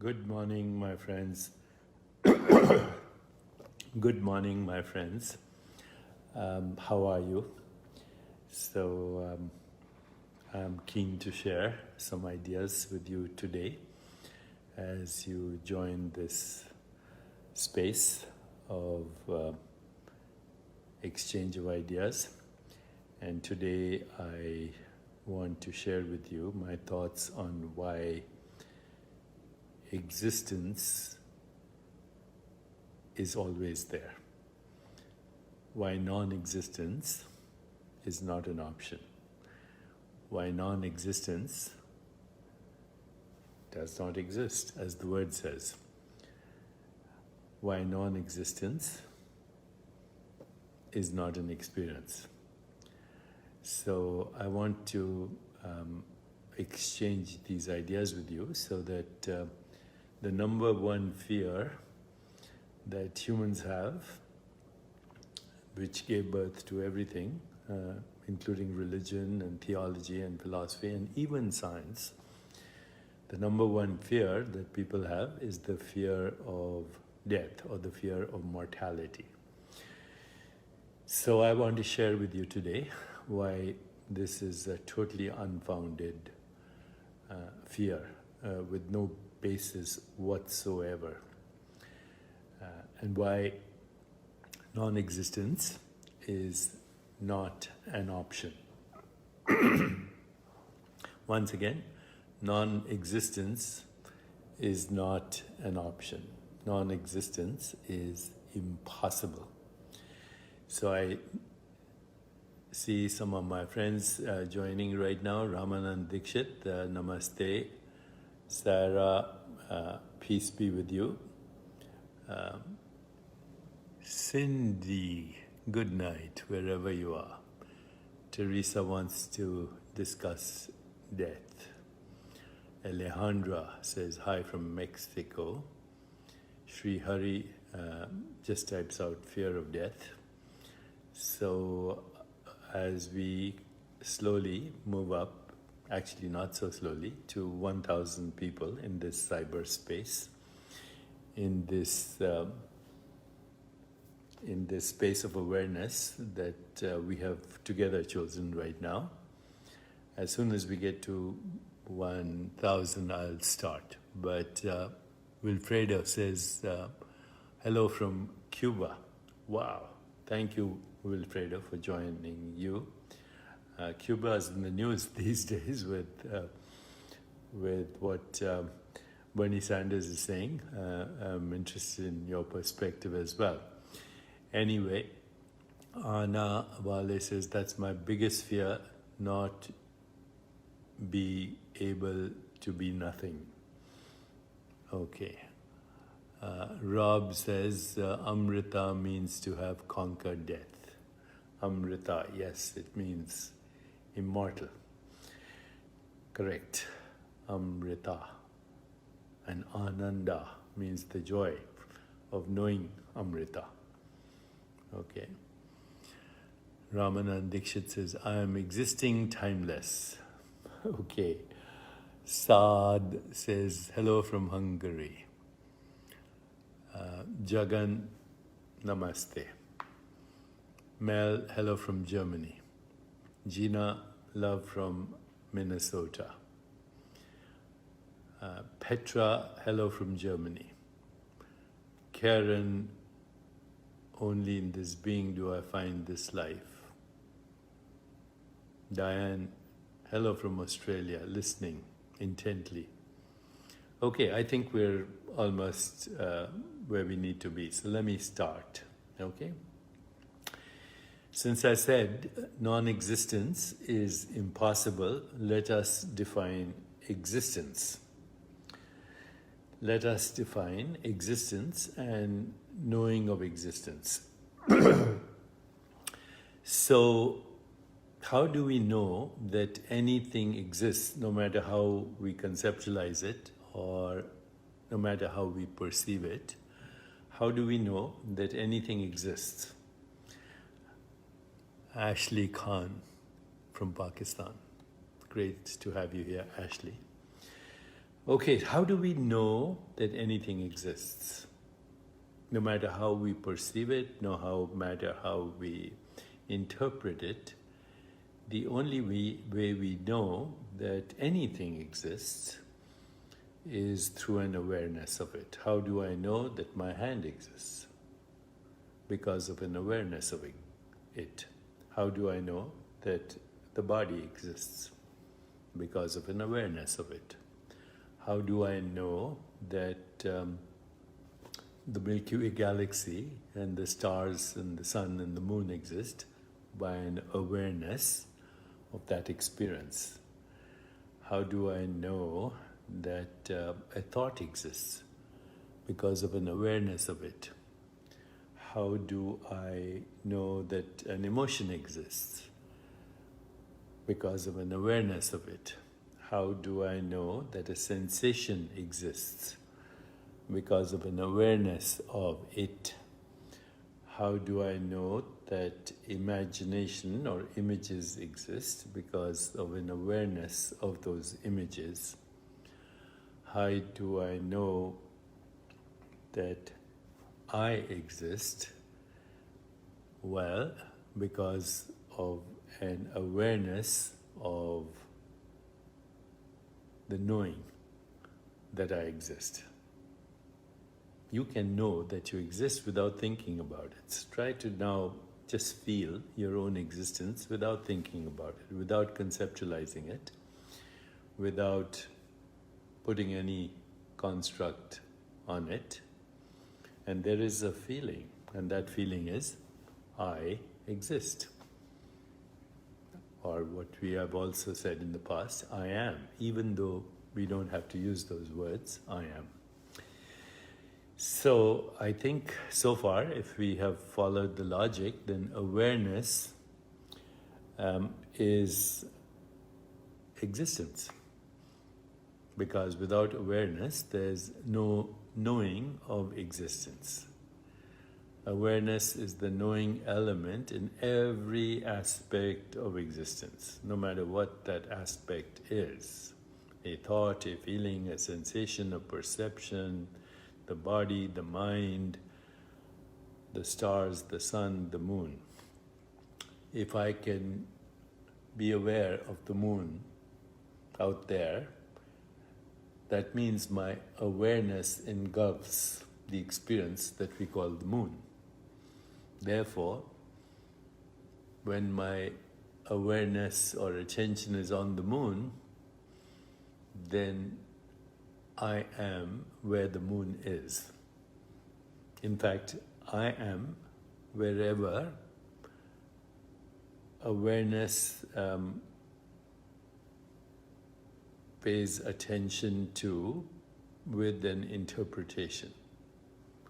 Good morning, my friends. Good morning, my friends. How are you? I'm keen to share some ideas with you today as you join this space of exchange of ideas. And today I want to share with you my thoughts on why existence is always there. Why non-existence is not an option. Why non-existence does not exist, as the word says. Why non-existence is not an experience. So I want to exchange these ideas with you so that the number one fear that humans have, which gave birth to everything, including religion and theology and philosophy and even science, the number one fear that people have is the fear of death or the fear of mortality. So I want to share with you today why this is a totally unfounded fear with no basis whatsoever, and why non-existence is not an option. Once again, non-existence is not an option. Non-existence is impossible. So I see some of my friends joining right now. Ramanand Dikshit, namaste. Sarah, peace be with you. Cindy, good night, wherever you are. Teresa wants to discuss death. Alejandra says hi from Mexico. Sri Hari just types out fear of death. So as we slowly move up, actually not so slowly, to 1,000 people in this cyberspace, in this space of awareness that we have together chosen right now. As soon as we get to 1,000, I'll start. But Wilfredo says, hello from Cuba. Wow. Thank you, Wilfredo, for joining you. Cuba is in the news these days with what Bernie Sanders is saying. I'm interested in your perspective as well. Anyway, Anna Vale says, that's my biggest fear, not be able to be nothing. Okay. Rob says, Amrita means to have conquered death. Amrita, yes, it means immortal. Correct. Amrita. And Ananda means the joy of knowing Amrita. Okay. Ramanand Dikshit says, I am existing timeless. Okay. Saad says, hello from Hungary. Jagan, namaste. Mel, hello from Germany. Gina, love from Minnesota. Petra, hello from Germany. Karen, only in this being do I find this life. Diane, hello from Australia, listening intently. Okay, I think we're almost where we need to be. So let me start, okay? Since I said non-existence is impossible, let us define existence. Let us define existence and knowing of existence. So, how do we know that anything exists, no matter how we conceptualize it or no matter how we perceive it? How do we know that anything exists? Ashley Khan from Pakistan. Great to have you here, Ashley. Okay, how do we know that anything exists? No matter how we perceive it, no matter how we interpret it, the only way we know that anything exists is through an awareness of it. How do I know that my hand exists? Because of an awareness of it. How do I know that the body exists? Because of an awareness of it. How do I know that the Milky Way galaxy and the stars and the sun and the moon exist? By an awareness of that experience. How do I know that a thought exists? Because of an awareness of it. How do I know that an emotion exists? Because of an awareness of it. How do I know that a sensation exists? Because of an awareness of it. How do I know that imagination or images exist? Because of an awareness of those images. How do I know that I exist? Well, because of an awareness of the knowing that I exist. You can know that you exist without thinking about it. Try to now just feel your own existence without thinking about it, without conceptualizing it, without putting any construct on it. And there is a feeling, and that feeling is, I exist. Or what we have also said in the past, I am. Even though we don't have to use those words, I am. So I think so far, if we have followed the logic, then awareness is existence. Because without awareness, there's no knowing of existence. Awareness is the knowing element in every aspect of existence, no matter what that aspect is. A thought, a feeling, a sensation, a perception, the body, the mind, the stars, the sun, the moon. If I can be aware of the moon out there, that means my awareness engulfs the experience that we call the moon. Therefore, when my awareness or attention is on the moon, then I am where the moon is. In fact, I am wherever awareness pays attention to with an interpretation.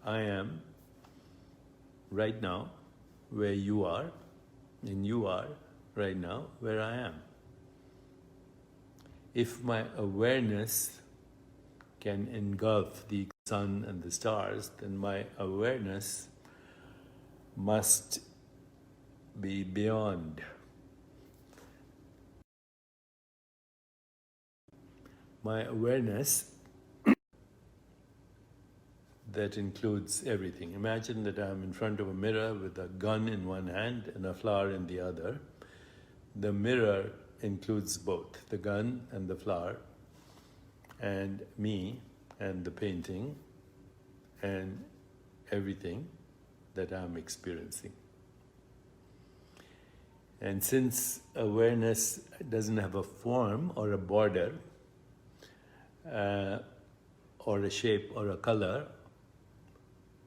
I am right now where you are, and you are right now where I am. If my awareness can engulf the sun and the stars, then my awareness must be beyond. My awareness that includes everything. Imagine that I'm in front of a mirror with a gun in one hand and a flower in the other. The mirror includes both, the gun and the flower, and me and the painting and everything that I'm experiencing. And since awareness doesn't have a form or a border or a shape or a color,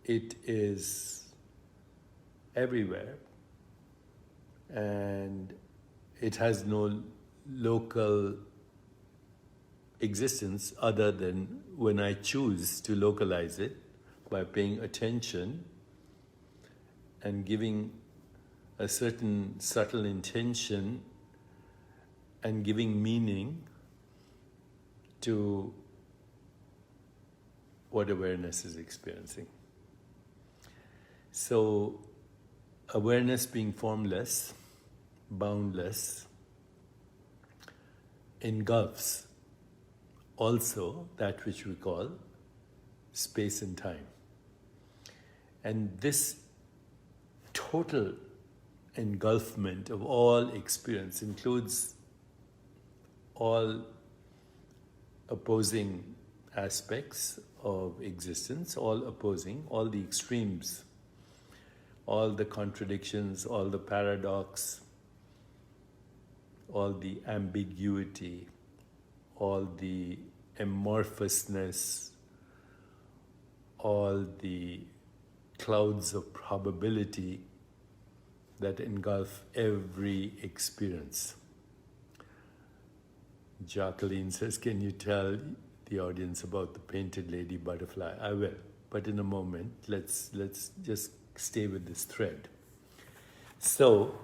it is everywhere, and it has no local existence other than when I choose to localize it by paying attention and giving a certain subtle intention and giving meaning to what awareness is experiencing. So, awareness being formless, boundless, engulfs also that which we call space and time. And this total engulfment of all experience includes all opposing aspects of existence, all opposing, all the extremes, all the contradictions, all the paradox, all the ambiguity, all the amorphousness, all the clouds of probability that engulf every experience. Jacqueline says, can you tell the audience about the painted lady butterfly? I will, but in a moment, let's just stay with this thread. So,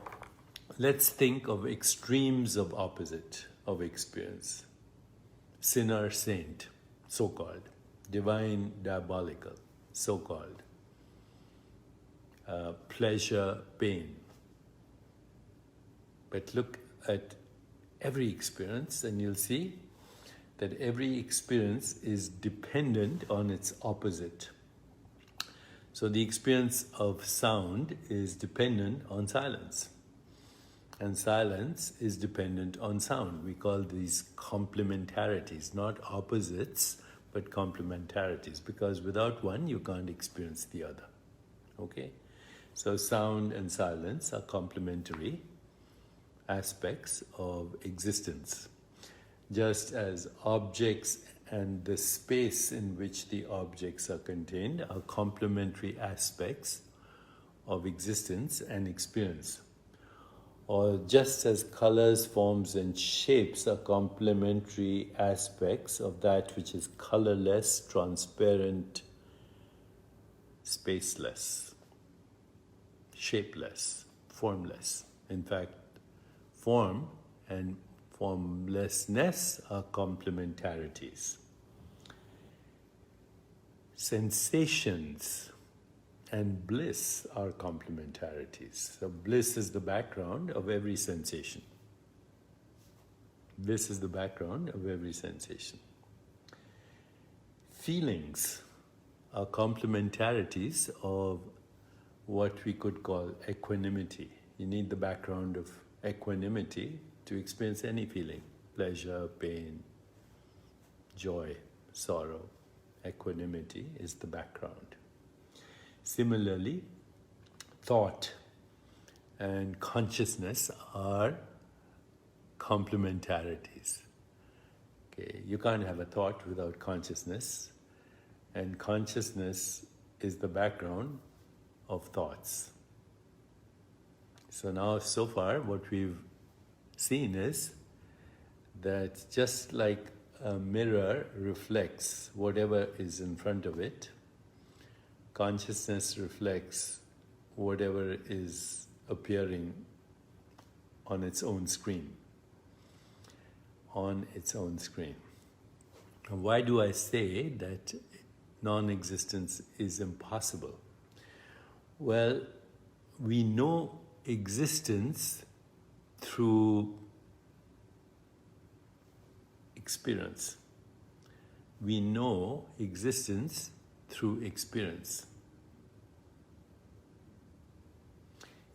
let's think of extremes of opposite of experience. Sinner, saint, so-called. Divine, diabolical, so-called. Pleasure, pain. But look at every experience and you'll see that every experience is dependent on its opposite. So the experience of sound is dependent on silence. And silence is dependent on sound. We call these complementarities, not opposites, but complementarities, because without one, you can't experience the other. Okay? So sound and silence are complementary aspects of existence. Just as objects and the space in which the objects are contained are complementary aspects of existence and experience. Or just as colors, forms, and shapes are complementary aspects of that which is colorless, transparent, spaceless, shapeless, formless. In fact, form and formlessness are complementarities. Sensations and bliss are complementarities. So bliss is the background of every sensation. Bliss is the background of every sensation. Feelings are complementarities of what we could call equanimity. You need the background of equanimity to experience any feeling. Pleasure, pain, joy, sorrow. Equanimity is the background. Similarly, thought and consciousness are complementarities. Okay, you can't have a thought without consciousness, and consciousness is the background of thoughts. So now, so far, what we've seen is that just like a mirror reflects whatever is in front of it, consciousness reflects whatever is appearing on its own screen. On its own screen. And why do I say that non-existence is impossible? Well, we know existence through experience. We know existence through experience.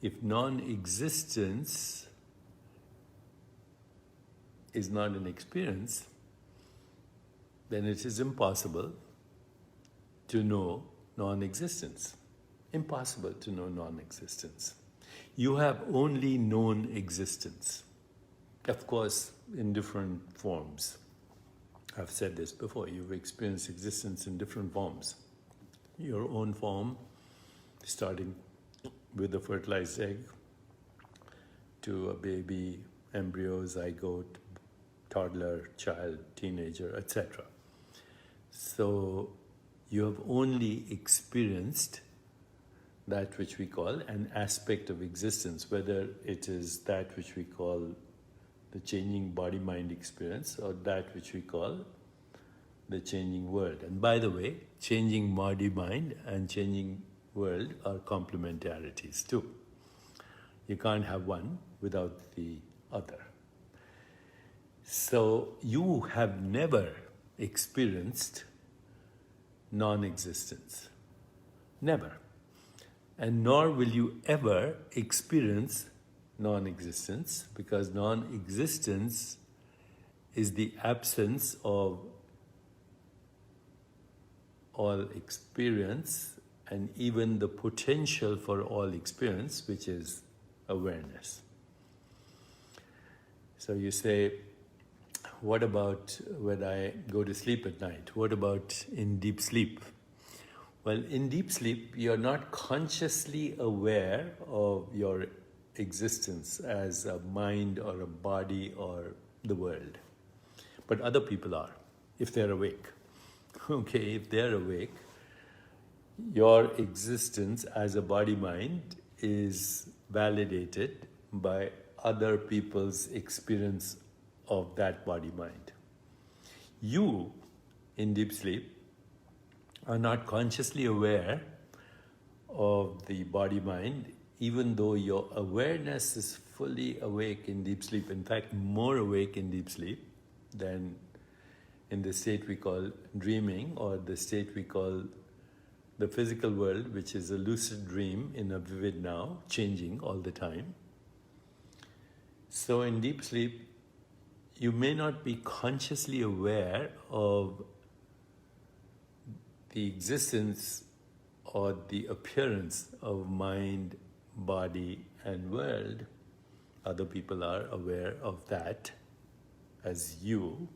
If non-existence is not an experience, then it is impossible to know non-existence. Impossible to know non-existence. You have only known existence. Of course, in different forms. I've said this before, you've experienced existence in different forms. Your own form, starting with a fertilized egg, to a baby, embryo, zygote, toddler, child, teenager, etc. So you have only experienced that which we call an aspect of existence, whether it is that which we call the changing body-mind experience or that which we call the changing world. And by the way, changing body-mind and changing world are complementarities too. You can't have one without the other. So you have never experienced non-existence. Never. And nor will you ever experience non-existence, because non-existence is the absence of all experience and even the potential for all experience, which is awareness. So you say, what about when I go to sleep at night? What about in deep sleep? Well, in deep sleep, you're not consciously aware of your existence as a mind or a body or the world. But other people are, if they're awake. Okay, if they're awake, your existence as a body-mind is validated by other people's experience of that body-mind. You, in deep sleep, are not consciously aware of the body-mind, even though your awareness is fully awake in deep sleep, in fact, more awake in deep sleep than in the state we call dreaming, or the state we call the physical world, which is a lucid dream in a vivid now, changing all the time. So in deep sleep, you may not be consciously aware of the existence or the appearance of mind, body, and world. Other people are aware of that as you,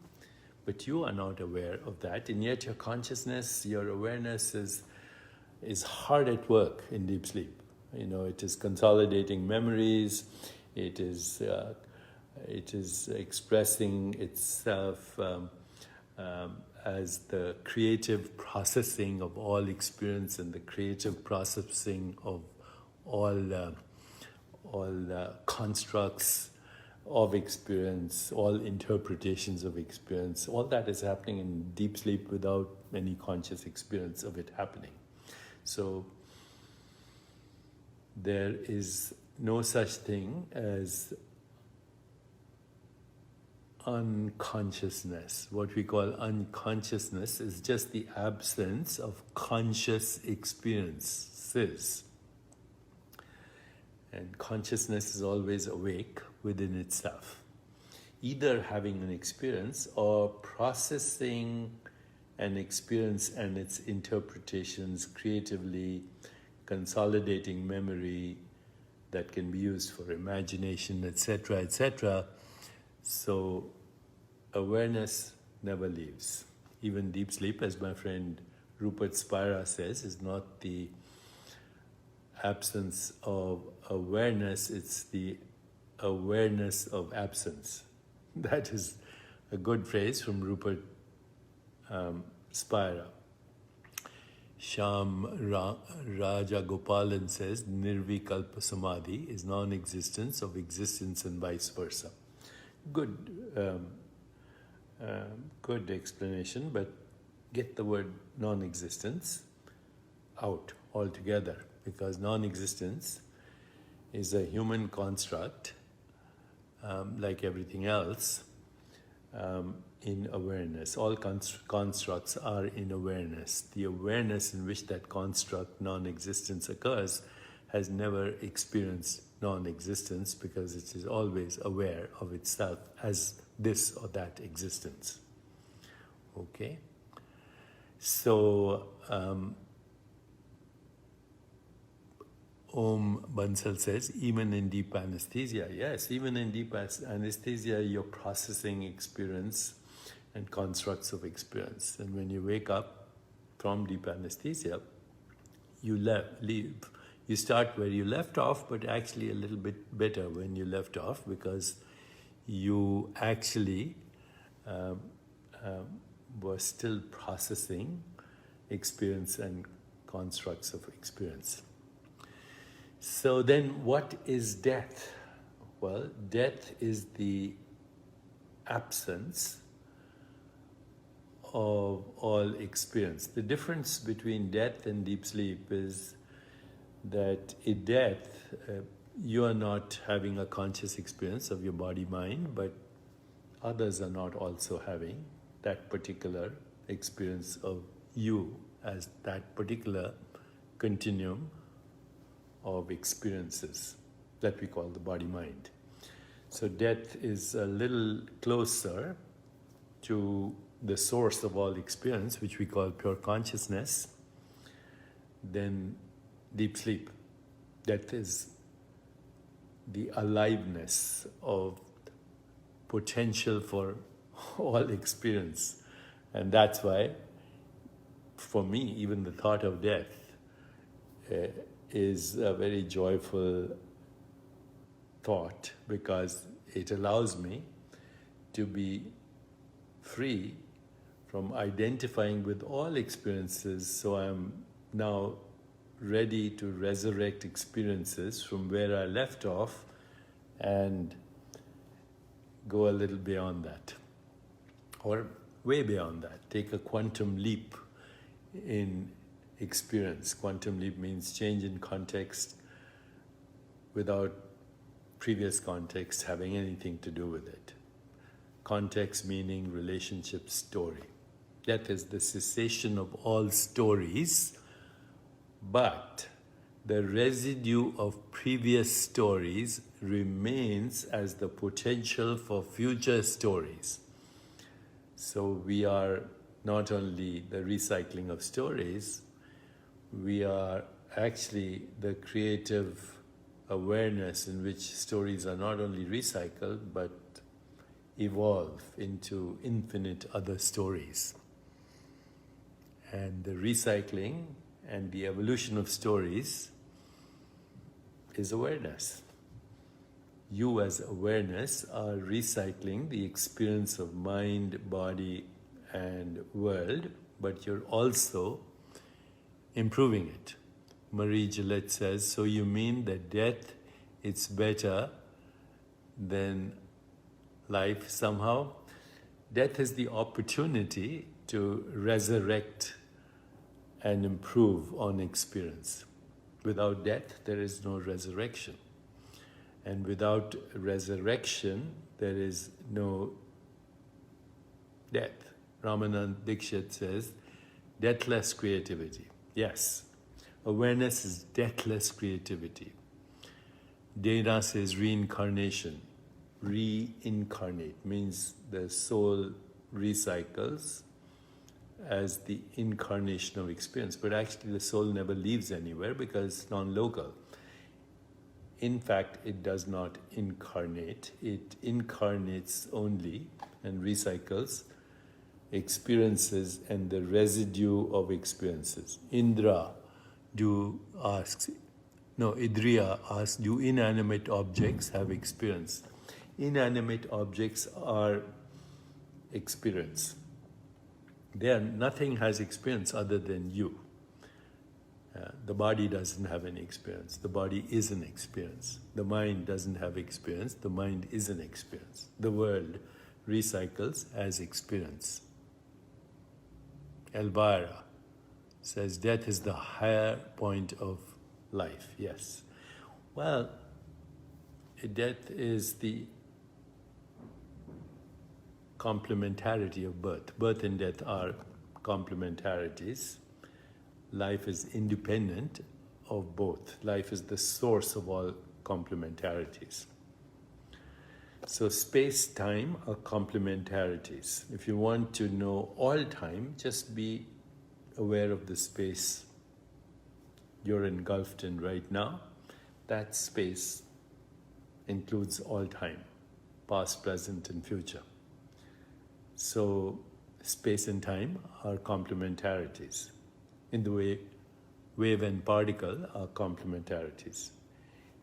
but you are not aware of that, and yet your consciousness, your awareness is hard at work in deep sleep. You know, it is consolidating memories, it is expressing itself as the creative processing of all experience and the creative processing of all constructs of experience, all interpretations of experience. All that is happening in deep sleep without any conscious experience of it happening. So there is no such thing as unconsciousness. What we call unconsciousness is just the absence of conscious experiences. And consciousness is always awake within itself, either having an experience or processing an experience and its interpretations creatively, consolidating memory that can be used for imagination, etc., etc. So awareness never leaves. Even deep sleep, as my friend Rupert Spira says, is not the absence of awareness, it's the awareness of absence. That is a good phrase from Rupert Spira. Sham Raja Gopalan says, Nirvikalpa Samadhi is non-existence of existence and vice versa. Good explanation, but get the word non-existence out altogether, because non-existence is a human construct, like everything else, in awareness. All constructs are in awareness. The awareness in which that construct, non-existence, occurs has never experienced non-existence, because it is always aware of itself as this or that existence. Okay? So, Om Bansal says, even in deep anesthesia, yes, even in deep anesthesia, you're processing experience and constructs of experience. And when you wake up from deep anesthesia, you leave. You start where you left off, but actually a little bit better when you left off, because you actually were still processing experience and constructs of experience. So then what is death? Well, death is the absence of all experience. The difference between death and deep sleep is that in death, you are not having a conscious experience of your body-mind, but others are not also having. that particular experience of you as that particular continuum of experiences that we call the body-mind. So death is a little closer to the source of all experience, which we call pure consciousness, than deep sleep. Death is the aliveness of potential for all experience. And that's why, for me, even the thought of death is a very joyful thought, because it allows me to be free from identifying with all experiences. So I'm now ready to resurrect experiences from where I left off and go a little beyond that, or way beyond that. Take a quantum leap in experience. Quantum leap means change in context without previous context having anything to do with it. Context meaning relationship, story. That is the cessation of all stories, but the residue of previous stories remains as the potential for future stories. So we are not only the recycling of stories, we are actually the creative awareness in which stories are not only recycled but evolve into infinite other stories. And the recycling and the evolution of stories is awareness. You as awareness are recycling the experience of mind, body, and world, but you're also improving it. Marie Gillette says, so you mean that death, it's better than life somehow? Death is the opportunity to resurrect and improve on experience. Without death, there is no resurrection. And without resurrection, there is no death. Ramanand Dixit says, deathless creativity. Yes, awareness is deathless creativity. Dana says reincarnation. Reincarnate means the soul recycles as the incarnation of experience. But actually the soul never leaves anywhere because it's non-local. In fact, it does not incarnate. It incarnates only and recycles experiences and the residue of experiences. Idriya asks, do inanimate objects have experience? Inanimate objects are experience. Nothing has experience other than you. The body doesn't have any experience. The body is an experience. The mind doesn't have experience. The mind is an experience. The world recycles as experience. Elvira says death is the higher point of life. Yes. Well, death is the complementarity of birth. Birth and death are complementarities. Life is independent of both. Life is the source of all complementarities. So space-time are complementarities. If you want to know all time, just be aware of the space you're engulfed in right now. That space includes all time, past, present, and future. So space and time are complementarities. In the way wave and particle are complementarities.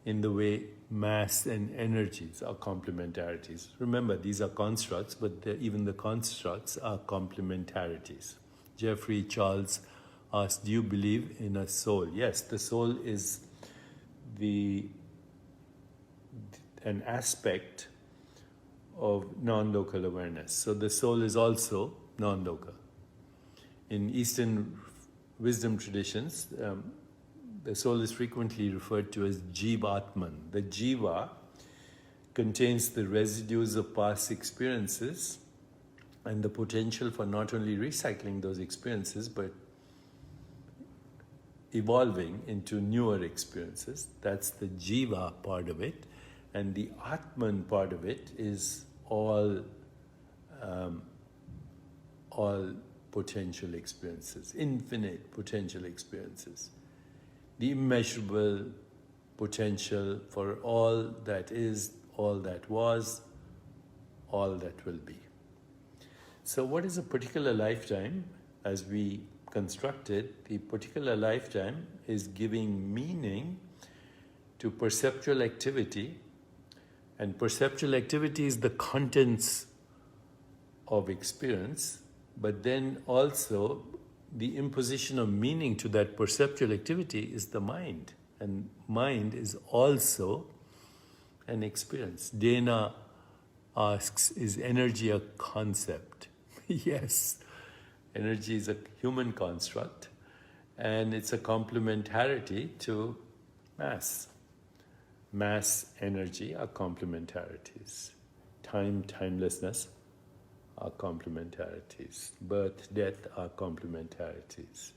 In the way mass and energies are complementarities. Remember, these are constructs, but even the constructs are complementarities. Jeffrey Charles asked, do you believe in a soul? Yes, the soul is an aspect of non-local awareness. So the soul is also non-local. In Eastern wisdom traditions, the soul is frequently referred to as Atman. The Jiva contains the residues of past experiences and the potential for not only recycling those experiences but evolving into newer experiences. That's the jiva part of it. And the Atman part of it is all potential experiences, infinite potential experiences. The immeasurable potential for all that is, all that was, all that will be. So what is a particular lifetime? As we constructed, the particular lifetime is giving meaning to perceptual activity, and perceptual activity is the contents of experience, but then also the imposition of meaning to that perceptual activity is the mind, and mind is also an experience. Dana asks, is energy a concept? Yes, energy is a human construct, and it's a complementarity to mass. Mass, energy are complementarities. Time, timelessness are complementarities. Birth, death are complementarities.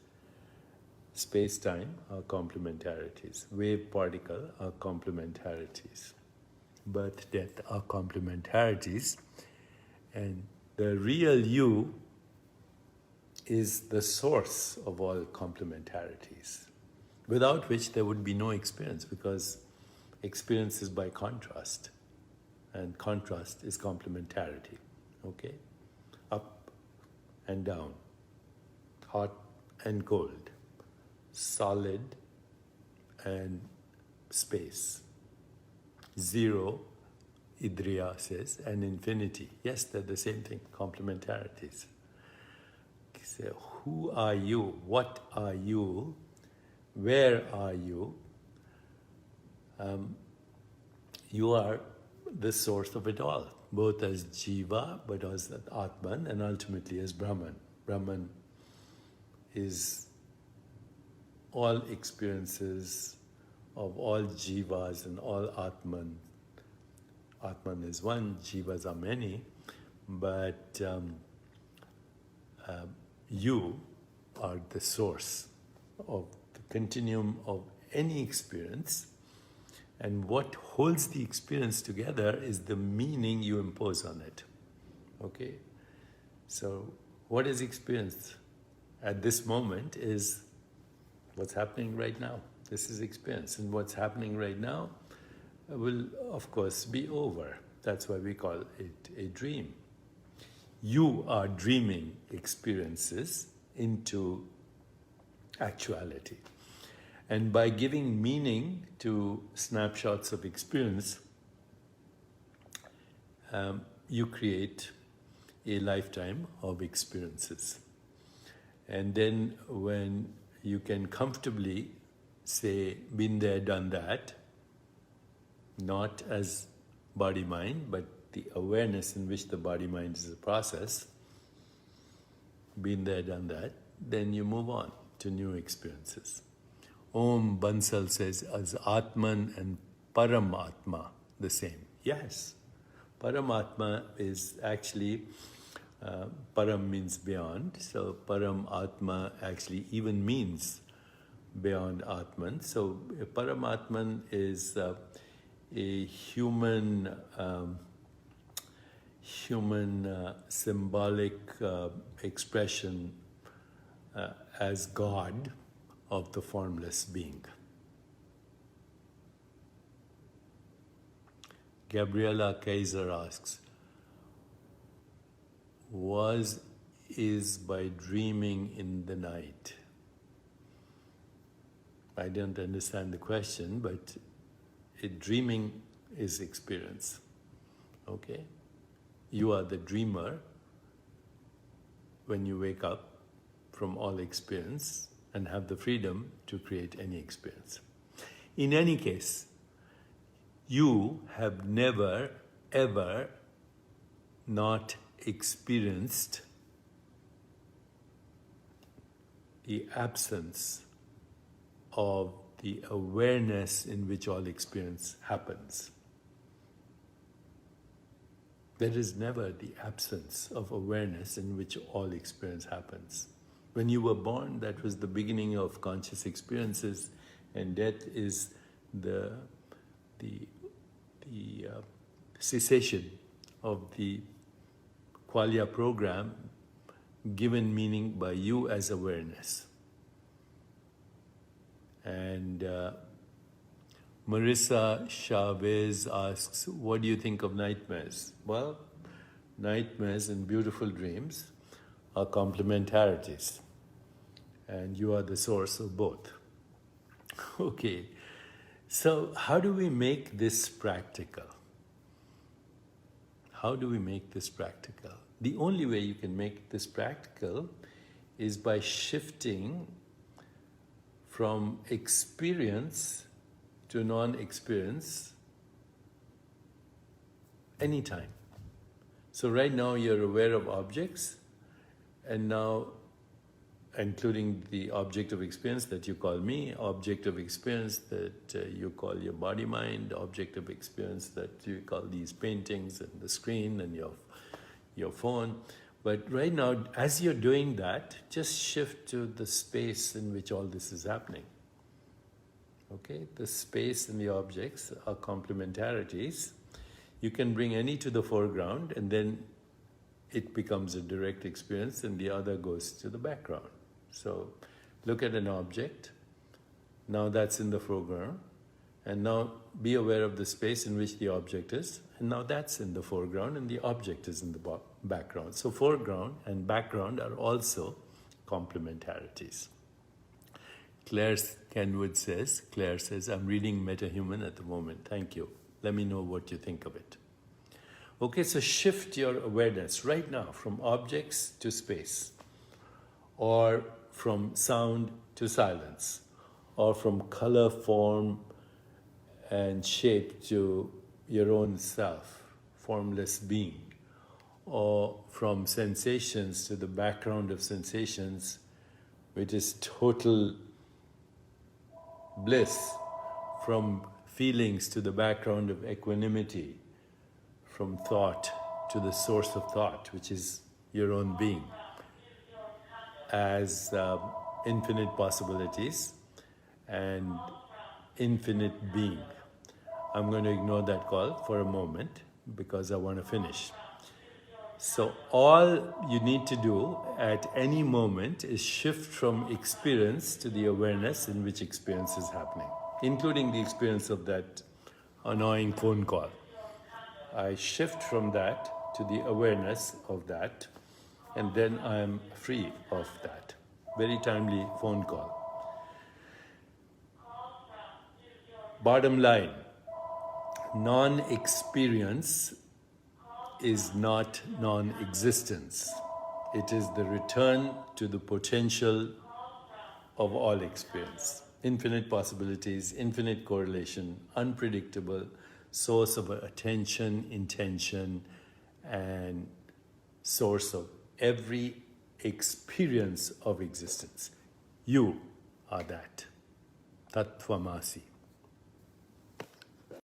Space-time are complementarities. Wave, particle are complementarities. Birth, death are complementarities. And the real you is the source of all complementarities, without which there would be no experience, because experience is by contrast, and contrast is complementarity. Okay? Up and down, hot and cold, solid and space, zero, Idriya says, and infinity. Yes, they're the same thing, complementarities. So who are you? What are you? Where are you? You are the source of it all, both as Jiva, but as Atman, and ultimately as Brahman. Brahman is all experiences of all Jivas and all Atman. Atman is one, Jivas are many, but you are the source of the continuum of any experience, and what holds the experience together is the meaning you impose on it. Okay? So what is experience at this moment is what's happening right now. This is experience, and what's happening right now will, of course, be over. That's why we call it a dream. You are dreaming experiences into actuality. And by giving meaning to snapshots of experience, you create a lifetime of experiences. And then when you can comfortably say, been there, done that, not as body-mind, but the awareness in which the body-mind is a process, been there, done that, then you move on to new experiences. Om Bansal says, as Atman and Paramatma the same? Yes. Paramatma is actually, Param means beyond, so Paramatma actually even means beyond Atman. So Paramatman is a human symbolic expression as God of the formless being. Gabriela Kaiser asks, is by dreaming in the night? I don't understand the question, but dreaming is experience. Okay? You are the dreamer when you wake up from all experience and have the freedom to create any experience. In any case, you have never, ever not experienced the absence of the awareness in which all experience happens. There is never the absence of awareness in which all experience happens. When you were born, that was the beginning of conscious experiences, and death is the cessation of the qualia program given meaning by you as awareness. And Marissa Chavez asks, what do you think of nightmares? Well, nightmares and beautiful dreams are complementarities, and you are the source of both. Okay, so how do we make this practical? How do we make this practical? The only way you can make this practical is by shifting from experience to non-experience anytime. So right now you're aware of objects, and now, including the object of experience that you call me, object of experience that you call your body-mind, object of experience that you call these paintings and the screen and your phone. But right now, as you're doing that, just shift to the space in which all this is happening. Okay, the space and the objects are complementarities. You can bring any to the foreground, and then it becomes a direct experience, and the other goes to the background. So look at an object, now that's in the foreground, and now be aware of the space in which the object is, and now that's in the foreground and the object is in the background. So foreground and background are also complementarities. Claire says, I'm reading Metahuman at the moment. Thank you. Let me know what you think of it. Okay, so shift your awareness right now from objects to space, or from sound to silence, or from color, form, and shape to your own self, formless being, or from sensations to the background of sensations, which is total bliss, from feelings to the background of equanimity, from thought to the source of thought, which is your own being, as infinite possibilities and infinite being. I'm going to ignore that call for a moment because I want to finish. So all you need to do at any moment is shift from experience to the awareness in which experience is happening, including the experience of that annoying phone call. I shift from that to the awareness of that, and then I am free of that. Very timely phone call. Bottom line, non-experience is not non-existence. It is the return to the potential of all experience. Infinite possibilities, infinite correlation, unpredictable, source of attention, intention, and source of every experience of existence. You are that. Tattvamasi.